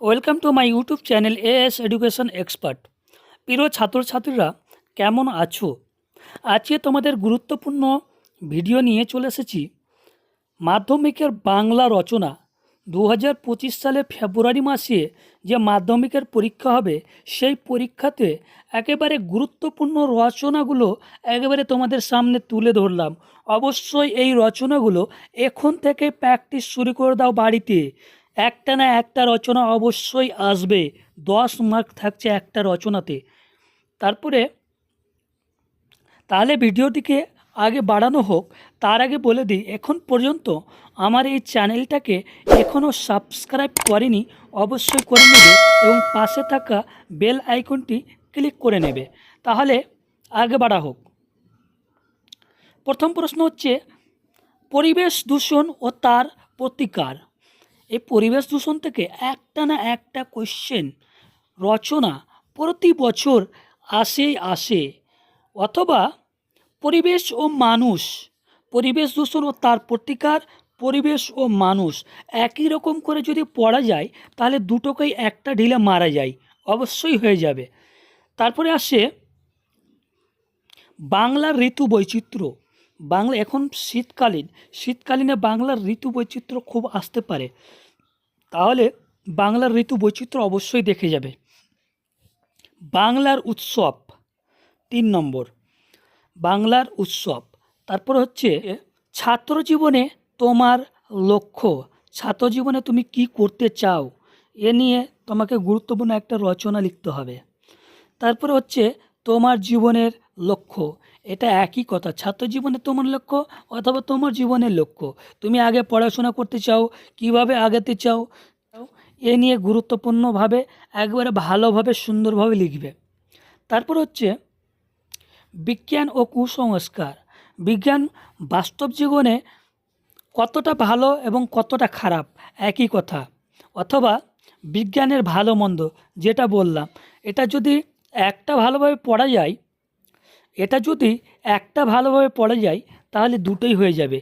Welcome to my YouTube channel as education expert. প্রিয় ছাত্রছাত্রীরা, কেমন আছো? আজকে তোমাদের গুরুত্বপূর্ণ ভিডিও নিয়ে চলে এসেছি। মাধ্যমিকের বাংলা রচনা 2025 সালে ফেব্রুয়ারি মাসে যে মাধ্যমিকের পরীক্ষা হবে, সেই পরীক্ষাতে একেবারে গুরুত্বপূর্ণ রচনাগুলো একেবারে তোমাদের সামনে তুলে ধরলাম। অবশ্যই এই রচনাগুলো এখন থেকে প্র্যাকটিস শুরু করে দাও বাড়িতে। একটা না একটা রচনা অবশ্যই আসবে, 10 মার্ক থাকছে একটা রচনাতে। তারপরে তাহলে ভিডিওটিকে আগে বাড়ানো হোক, তার আগে বলে দিই, এখন পর্যন্ত আমার এই চ্যানেলটাকে এখনও সাবস্ক্রাইব করেনি, অবশ্যই করে নেবে এবং পাশে থাকা বেল আইকনটি ক্লিক করে নেবে। তাহলে আগে বাড়া হোক। প্রথম প্রশ্ন হচ্ছে পরিবেশ দূষণ ও তার প্রতিকার। এই পরিবেশ দূষণ থেকে একটা না একটা কোশ্চেন রচনা প্রতি বছর আসে। অথবা পরিবেশ ও মানুষ, পরিবেশ দূষণ ও তার প্রতিকার, পরিবেশ ও মানুষ একই রকম করে যদি পড়া যায় তাহলে দুটোকেই একটা ঢিলে মারা যায়, অবশ্যই হয়ে যাবে। তারপরে আসে বাংলার ঋতু বৈচিত্র্য। বাংলা এখন শীতকালীনে বাংলার ঋতু বৈচিত্র্য খুব আসতে পারে, তাহলে বাংলার ঋতু বৈচিত্র্য অবশ্যই দেখে যাবে। বাংলার উৎসব 3 নম্বর, বাংলার উৎসব। তারপর হচ্ছে ছাত্র জীবনে তোমার লক্ষ্য, ছাত্র জীবনে তুমি কি করতে চাও এ নিয়ে তোমাকে গুরুত্বপূর্ণ একটা রচনা লিখতে হবে। তারপরে হচ্ছে তোমার জীবনের লক্ষ্য, এটা একই কথা, ছাত্র জীবনে তোমার লক্ষ্য অথবা তোমার জীবনের লক্ষ্য, তুমি আগে পড়াশোনা করতে চাও, কিভাবে আগাতে চাও, এ নিয়ে গুরুত্বপূর্ণভাবে একবারে ভালোভাবে সুন্দরভাবে লিখবে। তারপর হচ্ছে বিজ্ঞান ও কুসংস্কার। বিজ্ঞান বাস্তব জীবনে কতটা ভালো এবং কতটা খারাপ একই কথা, অথবা বিজ্ঞানের ভালো মন্দ যেটা বললাম, এটা যদি একটা ভালোভাবে পড়া যায়, এটা যদি একটা ভালোভাবে পড়া যায় তাহলে দুটোই হয়ে যাবে।